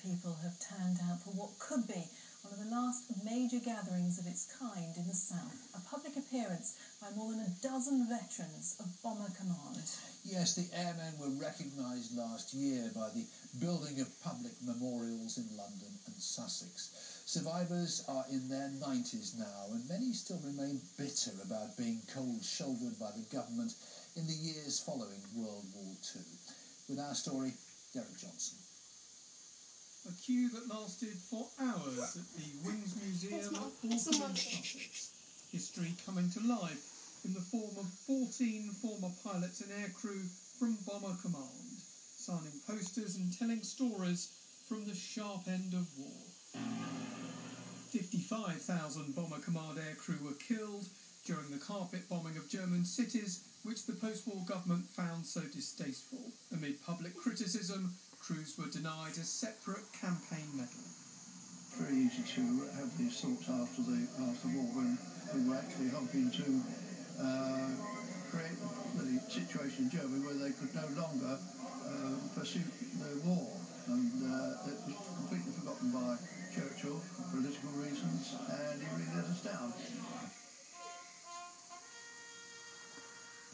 people have turned out for what could be one of the last major gatherings of its kind in the south. A public appearance by more than a dozen veterans of Bomber Command. Yes, the airmen were recognised last year by the building of public memorials in London and Sussex. Survivors are in their 90s now, and many still remain bitter about being cold-shouldered by the government in the years following World War II. With our story, Derek Johnson. A queue that lasted for hours at the Wings Museum at Alton in Sussex. History coming to life in the form of 14 former pilots and aircrew from Bomber Command, signing posters and telling stories from the sharp end of war. 55,000 Bomber Command aircrew were killed during the carpet bombing of German cities, which the post-war government found so distasteful. Amid public criticism, crews were denied a separate campaign medal. Very easy to have these thoughts after the war, when we were actually hoping to create the situation in Germany where they could no longer pursue the war. And it was completely forgotten by Churchill for political reasons, and he really let us down.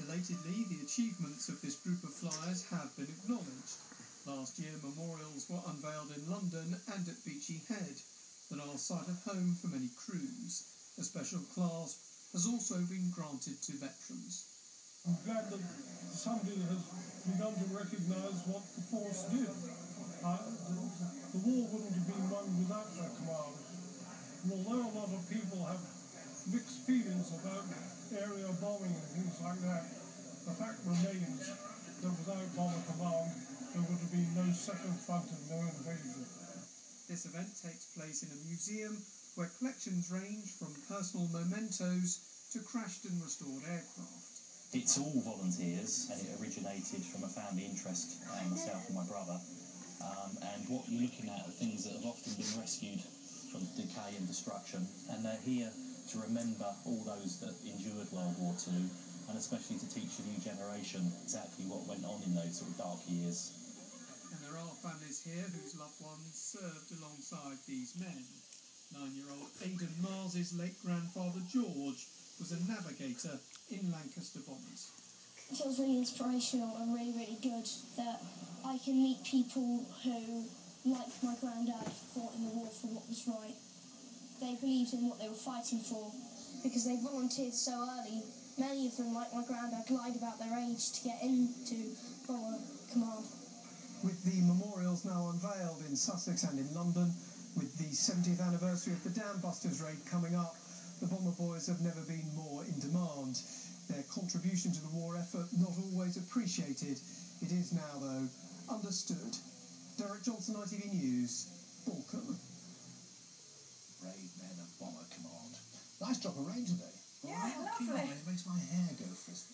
Belatedly, the achievements of this group of flyers have been acknowledged. Last year, memorials were unveiled in London and at Beachy Head that are site of home for many crews. A special clasp has also been granted to veterans. I'm glad that somebody has begun to recognise what the force did. The war wouldn't have been won without their command. And although a lot of people have mixed feelings about area bombing and things like that, the fact remains that without Bomber Command there would have been no second front and no invasion. This event takes place in a museum where collections range from personal mementos to crashed and restored aircraft. It's all volunteers, and it originated from a family interest, myself and my brother. And what you're looking at are things that have often been rescued from decay and destruction, and they're here to remember all those that endured World War II, and especially to teach the new generation exactly what went on in those sort of dark years. And there are families here whose loved ones served alongside these men. 9-year-old Aidan Mars's late grandfather George was a navigator in Lancaster bombers. It feels really inspirational and really, really good that I can meet people who, like my granddad, fought in the war for what was right. They believed in what they were fighting for because they volunteered so early. Many of them, like my granddad, lied about their age to get into Bomber Command. With the memorials now unveiled in Sussex and in London, with the 70th anniversary of the Dam Busters raid coming up, the Bomber Boys have never been more in demand. Their contribution to the war effort not always appreciated. It is now, though, understood. Derek Johnson, ITV News, Balkan. Brave men of Bomber Command. Nice drop of rain today. Yeah, lovely. It makes my hair go frizzy.